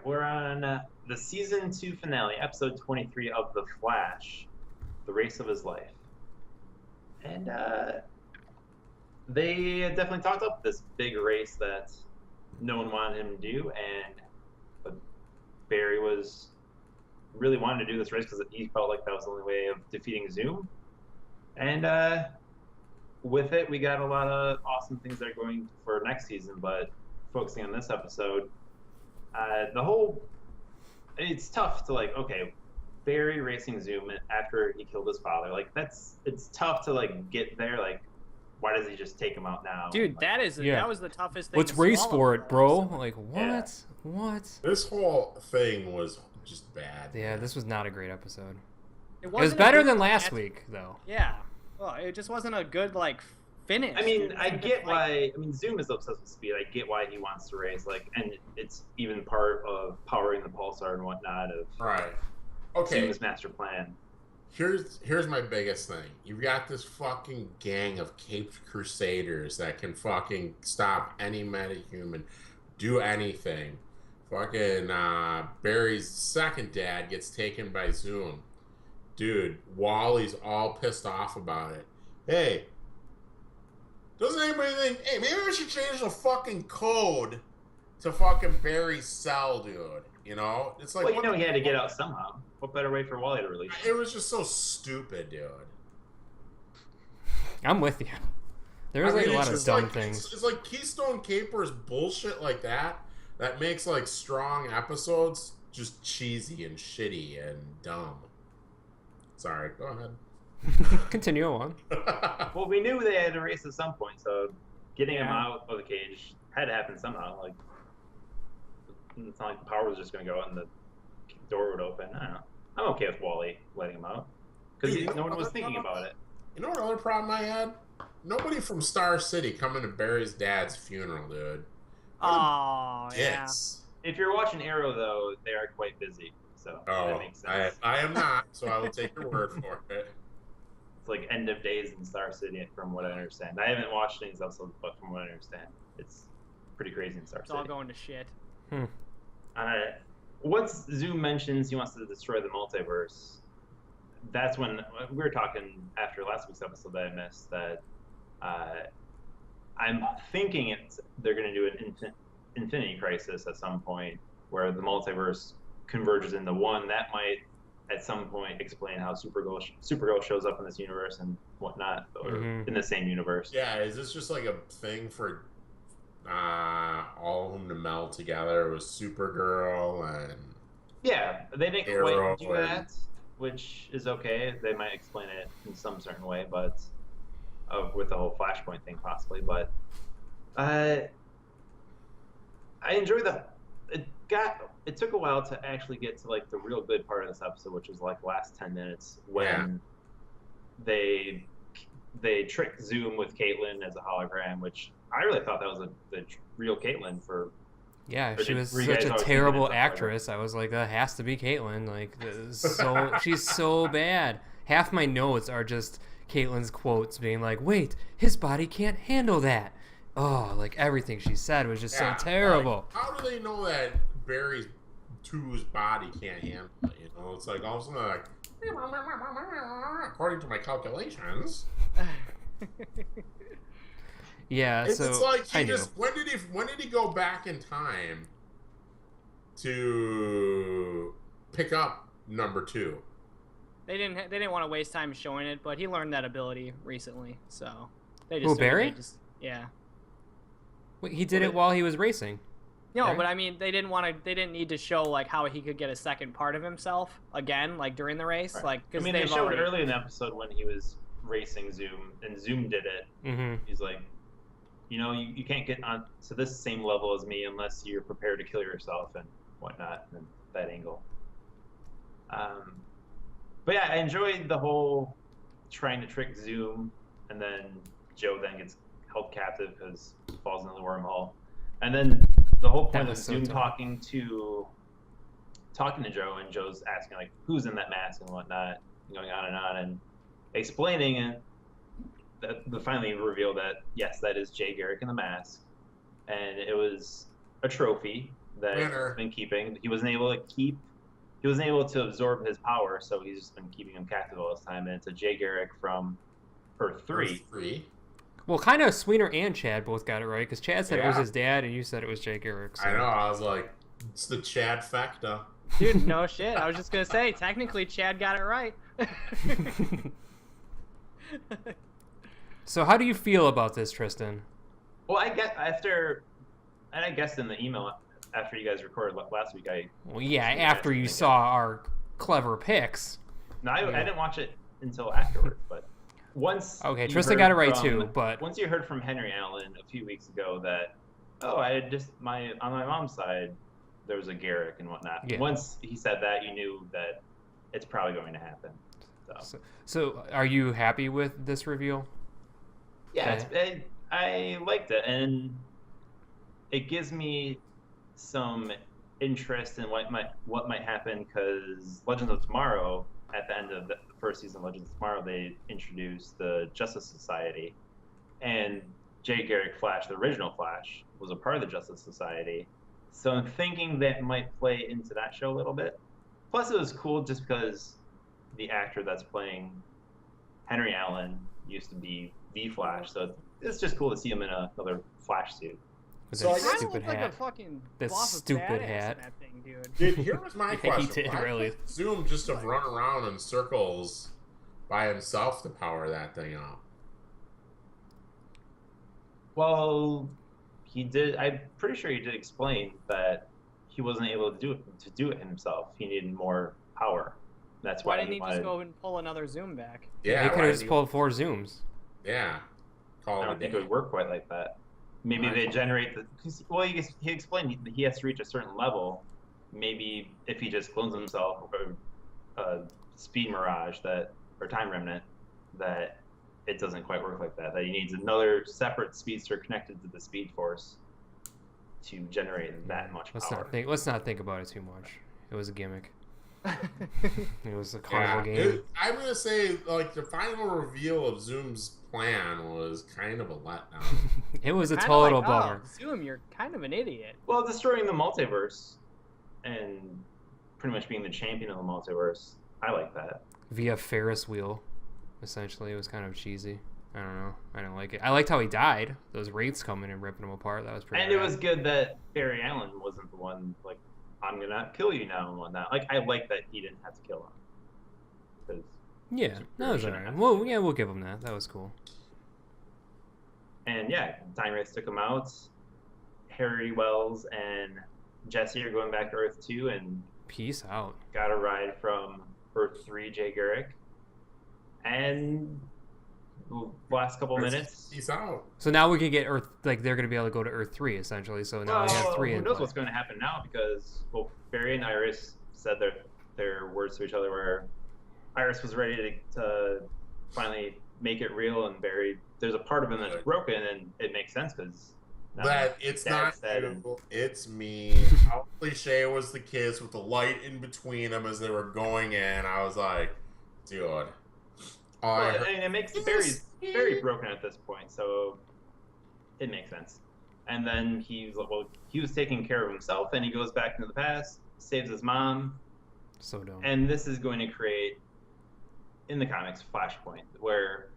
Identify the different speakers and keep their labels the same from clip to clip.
Speaker 1: we're on the season 2 finale, episode 23 of The Flash, The Race of His Life. And they definitely talked up this big race that no one wanted him to do, but Barry was really wanting to do this race because he felt like that was the only way of defeating Zoom. And with it, we got a lot of awesome things that are going for next season, but focusing on this episode, it's tough to okay, Barry racing Zoom after he killed his father, it's tough to get there, why doesn't he just take him out now?
Speaker 2: Dude, that was the toughest thing.
Speaker 3: Let's race for it, bro.
Speaker 2: So.
Speaker 3: What? Yeah. What?
Speaker 4: This whole thing was just bad.
Speaker 3: Yeah, this was not a great episode.
Speaker 2: It
Speaker 3: was better than last week, though.
Speaker 2: Yeah. Well, it just wasn't a good finish.
Speaker 1: I mean, I get why. I mean, Zoom is obsessed with speed. I get why he wants to race. And it's even part of powering the pulsar and whatnot of
Speaker 4: right. Okay.
Speaker 1: Zoom's master plan.
Speaker 4: Here's my biggest thing. You've got this fucking gang of caped crusaders that can fucking stop any metahuman, do anything. Fucking Barry's second dad gets taken by Zoom. Dude, Wally's all pissed off about it. Hey, doesn't anybody think, hey, maybe we should change the fucking code to fucking Barry's cell, dude? You know? It's like,
Speaker 1: well, he had to get out somehow. What better way for Wally to release it?
Speaker 4: It was just so stupid, dude.
Speaker 3: I'm with you. There was a lot of dumb things.
Speaker 4: It's like Keystone Capers bullshit like that makes strong episodes just cheesy and shitty and dumb. Sorry, go ahead.
Speaker 3: Continue on.
Speaker 1: Well, we knew they had to race at some point, so getting him out of the cage had to happen somehow. It's not like the power was just going to go out and the door would open. I don't know. I'm okay with Wally letting him out because no one was thinking about it.
Speaker 4: You know what other problem I had? Nobody from Star City coming to Barry's dad's funeral, dude.
Speaker 2: Oh, yeah.
Speaker 1: If you're watching Arrow, though, they are quite busy, so that makes sense.
Speaker 4: I am not, so I will take your word for it.
Speaker 1: It's like end of days in Star City, from what I understand. I haven't watched any episodes, but from what I understand, it's pretty crazy in Star City.
Speaker 2: It's all going to shit.
Speaker 1: Once Zoom mentions he wants to destroy the multiverse, that's when we were talking after last week's episode that I missed that I'm thinking they're going to do an Infinity Crisis at some point where the multiverse converges into one. That might at some point explain how Supergirl shows up in this universe and whatnot, or in the same universe.
Speaker 4: Yeah, is this just a thing for all of them to meld together with Supergirl and
Speaker 1: they didn't quite do that, which is okay. They might explain it in some certain way, but with the whole Flashpoint thing possibly. But I enjoyed it took a while to actually get to the real good part of this episode, which was the last 10 minutes when they tricked Zoom with Caitlin as a hologram, which I really thought that was the real Caitlin for.
Speaker 3: Yeah, she was such a terrible actress. I was like, that has to be Caitlin. She's so bad. Half my notes are just Caitlin's quotes being like, wait, his body can't handle that. Oh, everything she said was just so terrible.
Speaker 4: How do they know that Barry's 2's body can't handle it? You know, it's all of a sudden according to my calculations.
Speaker 3: Yeah,
Speaker 4: it's when did he go back in time to pick up number 2?
Speaker 2: They didn't want to waste time showing it, but he learned that ability recently, so they just
Speaker 3: Barry?
Speaker 2: Yeah.
Speaker 3: Wait, he did it while he was racing.
Speaker 2: No,
Speaker 3: Barry?
Speaker 2: But I mean, they didn't need to show how he could get a second part of himself again, during the race,
Speaker 1: right.
Speaker 2: because
Speaker 1: they showed it early in the episode when he was racing Zoom, and Zoom did it.
Speaker 3: Mm-hmm.
Speaker 1: He's like, you can't get on to this same level as me unless you're prepared to kill yourself and whatnot, and that angle. But yeah, I enjoyed the whole trying to trick Zoom, and then Joe then gets held captive because he falls into the wormhole, and then the whole point of Zoom talking to Joe, and Joe's asking who's in that mask and whatnot, going on and explaining it. That finally revealed that yes, that is Jay Garrick in the mask, and it was a trophy that
Speaker 4: Winner.
Speaker 1: he's been keeping. He wasn't able to absorb his power, so he's just been keeping him captive all this time. And it's a Jay Garrick from Earth 3.
Speaker 4: Earth 3.
Speaker 3: Well, kind of Sweener and Chad both got it right, because Chad said it was
Speaker 4: Yeah.
Speaker 3: his dad, and you said it was Jay Garrick. So.
Speaker 4: I know. I was like, it's the Chad factor.
Speaker 2: Dude, no shit. I was just gonna say, technically, Chad got it right.
Speaker 3: So how do you feel about this, Tristan?
Speaker 1: Well, I guessed in the email after you guys recorded last week,
Speaker 3: Well, yeah, after you saw our clever picks.
Speaker 1: No, I didn't watch it until afterwards, but once.
Speaker 3: Okay, Tristan got it right too, but
Speaker 1: once you heard from Henry Allen a few weeks ago that, I had just on my mom's side, there was a Garrick and whatnot.
Speaker 3: Yeah.
Speaker 1: Once he said that, you knew that it's probably going to happen.
Speaker 3: So are you happy with this reveal?
Speaker 1: Yeah, I liked it, and it gives me some interest in what might happen, because Legends of Tomorrow, at the end of the first season of Legends of Tomorrow, they introduced the Justice Society, and Jay Garrick Flash, the original Flash, was a part of the Justice Society. So I'm thinking that might play into that show a little bit. Plus, it was cool just because the actor that's playing Henry Allen used to be the Flash, so it's just cool to see him in another Flash suit.
Speaker 3: With
Speaker 4: So
Speaker 3: that
Speaker 4: I guess-
Speaker 3: stupid
Speaker 2: Like a
Speaker 3: hat.
Speaker 2: fucking
Speaker 3: That
Speaker 2: boss of
Speaker 3: stupid
Speaker 2: badass
Speaker 3: hat.
Speaker 2: in that thing, dude.
Speaker 4: Dude, here was my
Speaker 3: Yeah, he
Speaker 4: question.
Speaker 3: did,
Speaker 4: Why
Speaker 3: really.
Speaker 4: couldn't Zoom just have run around in circles by himself to power that thing up?
Speaker 1: Well, he did. I'm pretty sure he did explain that he wasn't able to do it himself. He needed more power. That's
Speaker 2: Why
Speaker 1: why
Speaker 2: didn't he
Speaker 1: wanted.
Speaker 2: just go and pull another zoom back?
Speaker 4: Yeah,
Speaker 3: He could
Speaker 4: why
Speaker 3: have
Speaker 4: did
Speaker 3: just pulled 4 zooms.
Speaker 4: Yeah. Call
Speaker 1: I
Speaker 4: it
Speaker 1: don't
Speaker 4: a
Speaker 1: think
Speaker 4: day.
Speaker 1: it would work quite like that. Maybe
Speaker 4: Right.
Speaker 1: they generate the. Well, he explained he has to reach a certain level. Maybe if he just clones himself, or speed mirage or time remnant, that it doesn't quite work like that. That he needs another separate speedster connected to the Speed Force to generate that much power.
Speaker 3: Let's not think about it too much. It was a gimmick. It was a carnival
Speaker 4: Yeah,
Speaker 3: game.
Speaker 4: I'm gonna say, like, the final reveal of Zoom's plan was kind of a letdown.
Speaker 3: It was a
Speaker 2: Kinda
Speaker 3: total
Speaker 2: like,
Speaker 3: bummer.
Speaker 2: Oh, Zoom, you're kind of an idiot.
Speaker 1: Well, destroying the multiverse and pretty much being the champion of the multiverse, I like that.
Speaker 3: Via Ferris wheel, essentially. It was kind of cheesy. I don't know. I didn't like it. I liked how he died. Those wraiths coming and ripping him apart. That was pretty
Speaker 1: And it
Speaker 3: rad.
Speaker 1: was good that Barry Allen wasn't the one, like, I'm gonna kill you now and whatnot. Like, I like that he didn't have to kill him. 'Cause
Speaker 3: Yeah, that was
Speaker 1: shouldn't
Speaker 3: alright.
Speaker 1: have
Speaker 3: Well,
Speaker 1: to.
Speaker 3: yeah, we'll give him that. That was cool.
Speaker 1: And yeah, Time Wraiths took him out. Harry Wells and Jesse are going back to Earth 2 and
Speaker 3: Peace out.
Speaker 1: got a ride from Earth 3, Jay Garrick. And the last couple minutes.
Speaker 4: Peace out.
Speaker 3: So now we can get Earth, like, they're going to be able to go to Earth 3, essentially. So now we have 3
Speaker 1: who
Speaker 3: in
Speaker 1: knows
Speaker 3: play.
Speaker 1: what's going to happen now, because Barry and Iris said their words to each other, where Iris was ready to finally make it real, and Barry, there's a part of him that's broken, and it makes sense because
Speaker 4: That it's not
Speaker 1: said,
Speaker 4: beautiful. It's me. How cliche was the kiss with the light in between them as they were going in? I was like, dude. Oh, I
Speaker 1: well,
Speaker 4: heard-
Speaker 1: and it makes Barry's very broken at this point, so it makes sense. And then he was taking care of himself, and he goes back into the past, saves his mom,
Speaker 3: So dumb.
Speaker 1: and this is going to create, in the comics, Flashpoint, where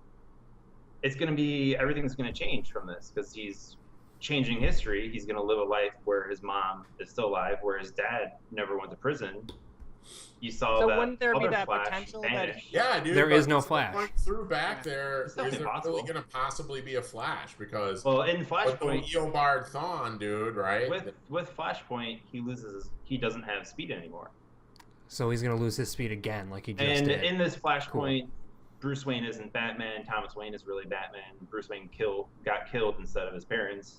Speaker 1: it's going to be, everything's going to change from this, because he's changing history. He's going to live a life where his mom is still alive, where his dad never went to prison. You saw
Speaker 2: So
Speaker 1: that
Speaker 2: wouldn't there be
Speaker 1: other
Speaker 2: that
Speaker 1: Flash
Speaker 2: potential that
Speaker 1: vanish.
Speaker 4: Yeah, dude.
Speaker 3: There
Speaker 4: but
Speaker 3: is no
Speaker 4: what's the
Speaker 3: Flash.
Speaker 4: point through back there,
Speaker 1: It's
Speaker 4: is there
Speaker 1: definitely
Speaker 4: really
Speaker 1: possible.
Speaker 4: going to possibly be a Flash? Because
Speaker 1: Well, in
Speaker 4: with the
Speaker 1: Flashpoint,
Speaker 4: Eobard Thawne, dude, right?
Speaker 1: with Flashpoint, he doesn't have speed anymore.
Speaker 3: So he's going to lose his speed again, like he just
Speaker 1: And
Speaker 3: did.
Speaker 1: in this Flashpoint, Bruce Wayne isn't Batman. Thomas Wayne is really Batman. Bruce Wayne got killed instead of his parents.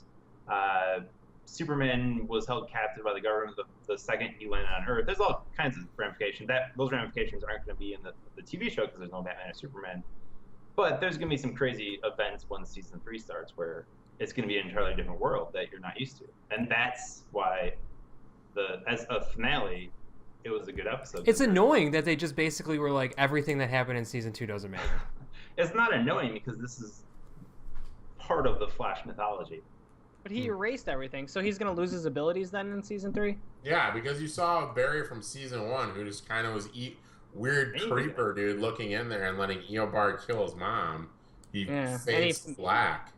Speaker 1: Superman was held captive by the government the second he landed on Earth. There's all kinds of ramifications. Those ramifications aren't going to be in the TV show because there's no Batman or Superman. But there's going to be some crazy events once season 3 starts where it's going to be an entirely different world that you're not used to. And that's why, as a finale, it was a good episode.
Speaker 3: It's annoying that they just basically were like, everything that happened in season 2 doesn't matter.
Speaker 1: It's not annoying because this is part of the Flash mythology.
Speaker 2: But he erased everything, so he's gonna lose his abilities then in season 3.
Speaker 4: Yeah, because you saw Barry from season 1, who just kind of was weird creeper dude looking in there and letting Eobard kill his mom. He fades black.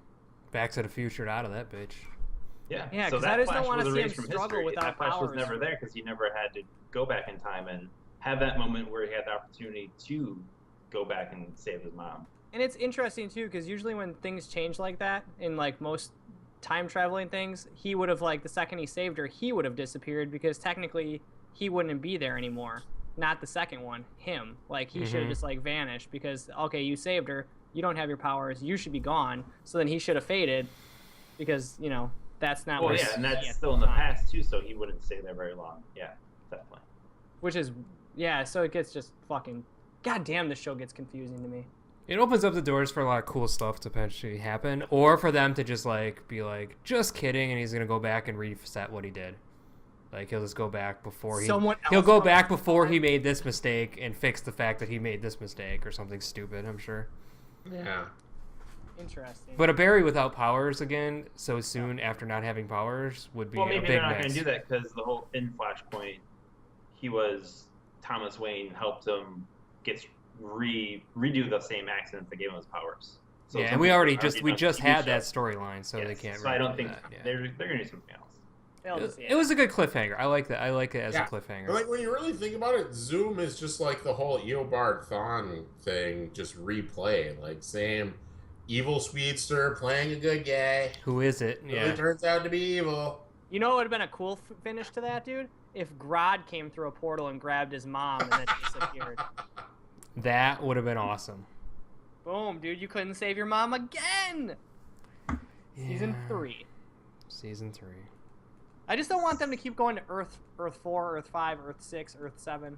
Speaker 3: Back to the Future out of that bitch.
Speaker 1: Yeah,
Speaker 2: yeah.
Speaker 1: So
Speaker 2: because I
Speaker 1: that
Speaker 2: just don't
Speaker 1: Flash
Speaker 2: want to
Speaker 1: was
Speaker 2: see him
Speaker 1: erased from
Speaker 2: struggle
Speaker 1: history.
Speaker 2: without
Speaker 1: That Flash
Speaker 2: powers.
Speaker 1: was never there because he never had to go back in time and have that moment where he had the opportunity to go back and save his mom.
Speaker 2: And it's interesting too, because usually when things change like that, in like most time traveling things, he would have, like, the second he saved her, he would have disappeared because technically he wouldn't be there anymore. Not the second one, him. Like, he should have just, like, vanished because, okay, you saved her, you don't have your powers, you should be gone. So then he should have faded because, you know, that's not
Speaker 1: Well, yeah, and that's still in the past too, so he wouldn't stay there very long. Yeah, definitely.
Speaker 2: Which is, yeah, so it gets just fucking, goddamn, this show gets confusing to me.
Speaker 3: It opens up the doors for a lot of cool stuff to potentially happen, or for them to just, like, be like, just kidding, and he's gonna go back and reset what he did. Like, he'll just go back before he'll go back before he made this mistake and fix the fact that he made this mistake or something stupid, I'm sure.
Speaker 4: Yeah.
Speaker 2: Interesting.
Speaker 3: But a Barry without powers again so soon after not having powers would be a big mess.
Speaker 1: Well, maybe they're not going to do that because the whole in Flashpoint, Thomas Wayne helped him redo the same accidents that gave him his powers. So
Speaker 3: yeah, and we just had that storyline, so they can't.
Speaker 1: So I don't think they're going to do something else.
Speaker 3: It was a good cliffhanger. I like that. I like it as a cliffhanger.
Speaker 4: But, like, when you really think about it, Zoom is just like the whole Eobard Thawne thing, just replayed. Like, same evil speedster playing a good guy.
Speaker 3: Who is it?
Speaker 4: Yeah. Really turns out to be evil.
Speaker 2: You know what would have been a cool finish to that, dude? If Grodd came through a portal and grabbed his mom and then disappeared.
Speaker 3: That would have been awesome.
Speaker 2: Boom, dude, you couldn't save your mom again!
Speaker 3: Yeah.
Speaker 2: Season 3.
Speaker 3: Season 3.
Speaker 2: I just don't want them to keep going to Earth 4, Earth 5, Earth 6, Earth 7.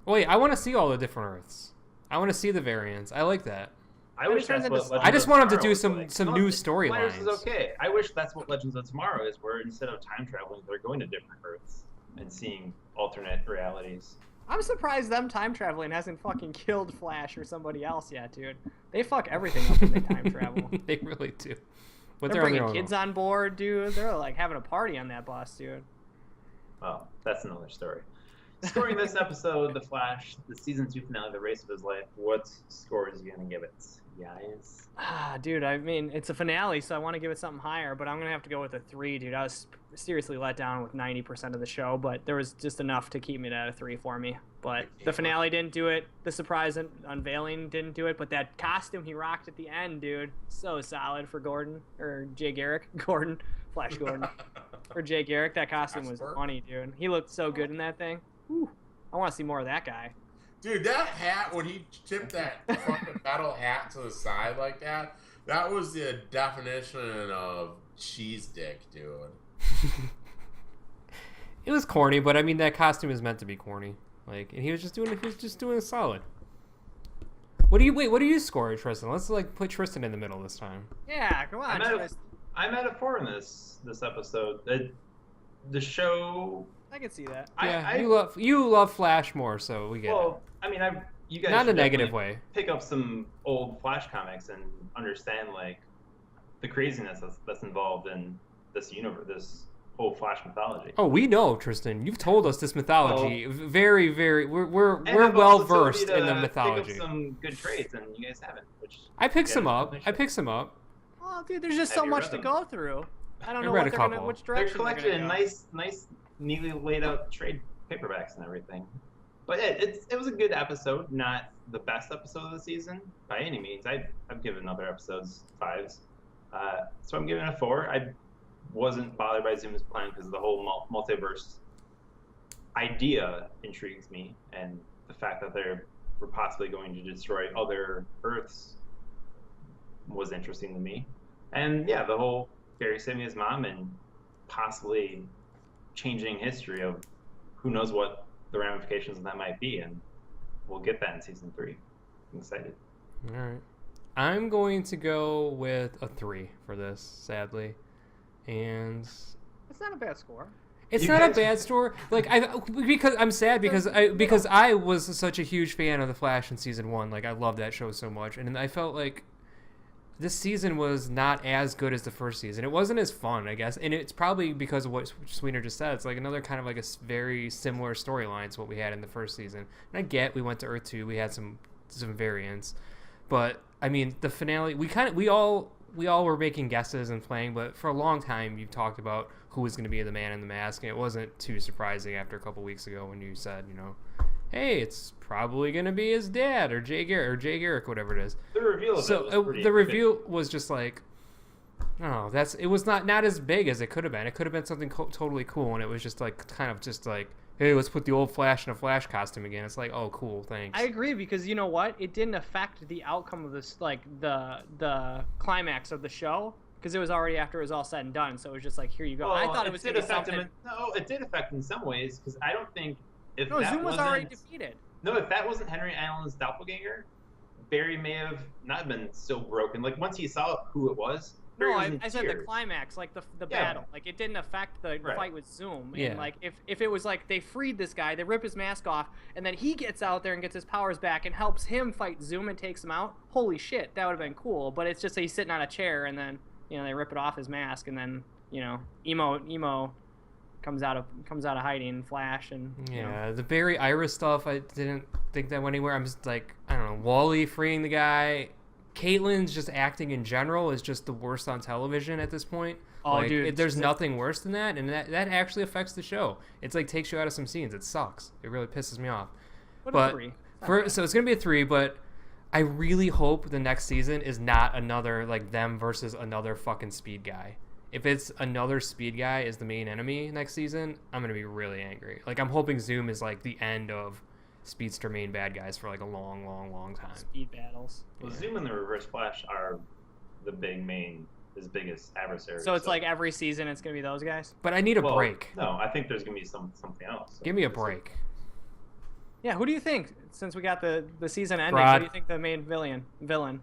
Speaker 3: Wait, I want to see all the different Earths. I want to see the variants. I like that.
Speaker 1: I wish that's what
Speaker 3: I just want them to do some new
Speaker 1: Flash
Speaker 3: storylines.
Speaker 1: is okay. I wish that's what Legends of Tomorrow is, where instead of time traveling, they're going to different Earths and seeing alternate realities.
Speaker 2: I'm surprised them time traveling hasn't fucking killed Flash or somebody else yet, dude. They fuck everything up when they time travel.
Speaker 3: They really do. But
Speaker 2: they're bringing kids on board, dude. They're like having a party on that bus, dude.
Speaker 1: Well, that's another story. Scoring this episode, The Flash, the season 2 finale, The Race of His Life. What score is you gonna give it? Yes.
Speaker 2: Dude, I mean, it's a finale, so I want to give it something higher, but I'm gonna have to go with a 3, dude. I was seriously let down with 90% of the show, but there was just enough to keep me at a 3 for me. But the finale didn't do it. The surprise unveiling didn't do it. But that costume he rocked at the end, dude, so solid for Gordon or Jay Garrick, Flash Gordon, or Jay Garrick. That costume was funny, dude. He looked so good in that thing. Whew. I want to see more of that guy.
Speaker 4: Dude, that hat, when he tipped that fucking metal hat to the side like that, that was the definition of cheese dick, dude.
Speaker 3: It was corny, but I mean that costume is meant to be corny. Like, and he was just doing it solid. What do you score, Tristan? Let's like put Tristan in the middle this time.
Speaker 2: Yeah, come on, Tristan.
Speaker 1: I'm at a 4 in this episode. The show.
Speaker 2: I can see that.
Speaker 3: Yeah, you love Flash more, so we get it.
Speaker 1: Well, I mean, you guys
Speaker 3: not in a negative
Speaker 1: definitely
Speaker 3: way.
Speaker 1: Pick up some old Flash comics and understand like the craziness that's involved in this universe, this whole Flash mythology.
Speaker 3: Oh, we know, Tristan. You've told us this mythology. Very, very. We're well versed in the mythology.
Speaker 1: Pick up some good trades, and you guys haven't. Which
Speaker 3: I picked some up.
Speaker 2: Oh, dude, there's just so much to go through. I don't know which direction
Speaker 1: they're collected in nice, neatly laid out trade paperbacks and everything. But it was a good episode. Not the best episode of the season by any means. I've given other episodes 5s, so I'm giving it a 4. I wasn't bothered by Zoom's plan because the whole multiverse idea intrigues me, and the fact that we're possibly going to destroy other Earths was interesting to me. And yeah, the whole Barry saving his mom and possibly changing history of who knows what the ramifications of that might be, and we'll get that in season 3. I'm excited.
Speaker 3: All right, I'm going to go with a 3 for this, sadly. And
Speaker 2: it's not a bad score.
Speaker 3: It's not a bad score. Like because I'm sad because I was such a huge fan of the Flash in season 1. Like I loved that show so much, and I felt like this season was not as good as the first season. It wasn't as fun, I guess, and it's probably because of what Sweeter just said. It's like another kind of like a very similar storyline to what we had in the first season. And I get we went to Earth 2, we had some variants, but I mean the finale. We all were making guesses and playing, but for a long time you've talked about who was going to be the Man in the Mask, and it wasn't too surprising after a couple weeks ago when you said, hey, it's probably going to be his dad or Jay Garrick, whatever it is.
Speaker 1: The reveal of
Speaker 3: the reveal was just like, oh, it was not as big as it could have been. It could have been something totally cool, and it was just like kind of just like, hey, let's put the old Flash in a Flash costume again. It's like, oh, cool, thanks.
Speaker 2: I agree, because you know what? It didn't affect the outcome of this, like the climax of the show, because it was already after it was all said and done. So it was just like, here you go.
Speaker 1: Well,
Speaker 2: I thought it was going to be something.
Speaker 1: No, it did affect in some ways, because I don't think if
Speaker 2: no,
Speaker 1: that
Speaker 2: Zoom was
Speaker 1: wasn't,
Speaker 2: already defeated.
Speaker 1: No, if that wasn't Henry Allen's doppelganger, Barry may have not been so broken. Like once he saw who it was.
Speaker 2: No, I said the climax, like the battle. Like it didn't affect the fight with Zoom.
Speaker 3: Yeah.
Speaker 2: And like if it was like they freed this guy, they rip his mask off, and then he gets out there and gets his powers back and helps him fight Zoom and takes him out. Holy shit, that would have been cool. But it's just that he's sitting on a chair and then they rip it off his mask, and then emo comes out of hiding, Flash, and
Speaker 3: the Barry Iris stuff, I didn't think that went anywhere. I'm just like, I don't know, Wally freeing the guy. Caitlyn's just acting in general is just the worst on television at this point.
Speaker 2: Oh,
Speaker 3: like,
Speaker 2: dude,
Speaker 3: there's nothing worse than that, and that actually affects the show. It's like takes you out of some scenes. It sucks. It really pisses me off.
Speaker 2: But
Speaker 3: so it's gonna be a 3, but I really hope the next season is not another like them versus another fucking speed guy. If it's another speed guy is the main enemy next season, I'm going to be really angry. Like, I'm hoping Zoom is, like, the end of speedster main bad guys for, like, a long, long, long time.
Speaker 2: Speed battles.
Speaker 1: Well, Zoom and the Reverse Flash are his biggest adversary.
Speaker 2: So it's like every season it's going to be those guys?
Speaker 3: But I need a break.
Speaker 1: No, I think there's going to be something else. So
Speaker 3: give me a break.
Speaker 2: Yeah, who do you think, since we got the season ending,
Speaker 3: Rod.
Speaker 2: who do you think the main villain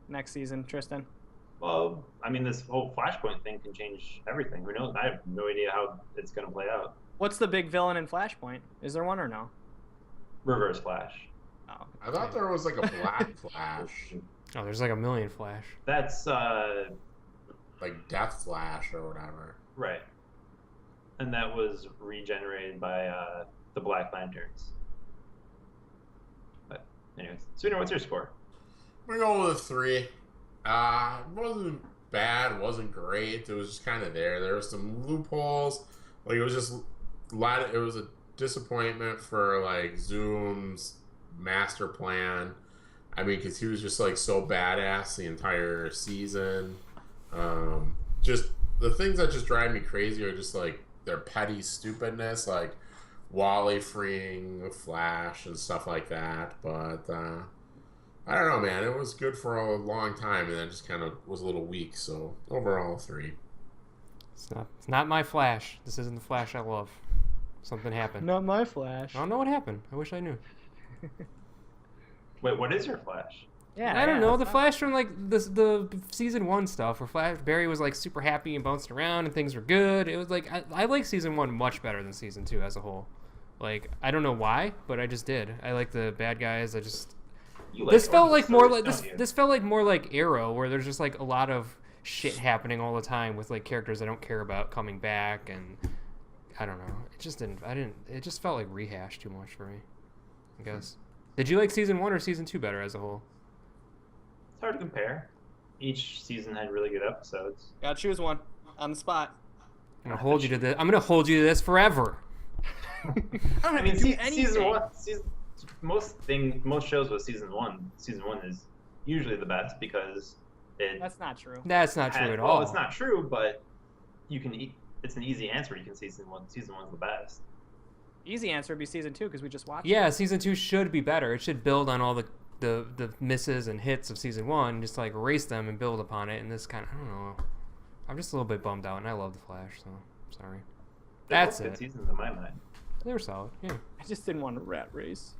Speaker 2: next season, Tristan?
Speaker 1: Well, I mean, this whole Flashpoint thing can change everything. Who knows? I have no idea how it's going to play out.
Speaker 2: What's the big villain in Flashpoint? Is there one or no?
Speaker 1: Reverse Flash.
Speaker 2: Oh,
Speaker 4: I thought there was like a Black Flash.
Speaker 3: Oh, there's like a million Flash.
Speaker 1: That's
Speaker 4: like Death Flash or whatever.
Speaker 1: Right. And that was regenerated by the Black Lanterns. But anyways, Sooner, what's your score?
Speaker 4: We're going with a 3. It wasn't bad, wasn't great. It was just kind of there. There was some loopholes. Like it was just it was a disappointment for like Zoom's master plan. I mean, because he was just like so badass the entire season. Just the things that just drive me crazy are just like their petty stupidness, like Wally freeing the Flash and stuff like that. But I don't know, man. It was good for a long time, and then just kind of was a little weak. So overall, 3.
Speaker 3: It's not my Flash. This isn't the Flash I love. Something happened.
Speaker 2: Not my Flash.
Speaker 3: I don't know what happened. I wish I knew.
Speaker 1: Wait, what is your Flash?
Speaker 2: Yeah,
Speaker 3: I don't know. The Flash from like the season 1 stuff, where Barry was like super happy and bouncing around and things were good. It was like I like season 1 much better than season 2 as a whole. Like I don't know why, but I just did. I like the bad guys. This felt like more like Arrow, where there's just like a lot of shit happening all the time with like characters I don't care about coming back, and I don't know. It just felt like rehash too much for me, I guess. Did you like season 1 or season 2 better as a whole?
Speaker 1: It's hard to compare. Each season had really good episodes.
Speaker 2: Gotta choose one on the spot.
Speaker 3: I'm gonna hold you to this. I'm gonna hold you to this forever.
Speaker 1: I mean, season 1. Most shows with season 1. Season 1 is usually the best because
Speaker 2: That's not true.
Speaker 3: That's not true at all.
Speaker 1: Well, it's not true, but it's an easy answer. You can say season 1's the best.
Speaker 2: Easy answer would be season 2 because we just watched.
Speaker 3: Yeah, season 2 should be better. It should build on all the misses and hits of season 1, just like erase them and build upon it. And this kind of, I don't know. I'm just a little bit bummed out, and I love the Flash, so sorry. That's it.
Speaker 1: Good seasons in my mind.
Speaker 3: They were solid. Yeah.
Speaker 2: I just didn't want a rat race.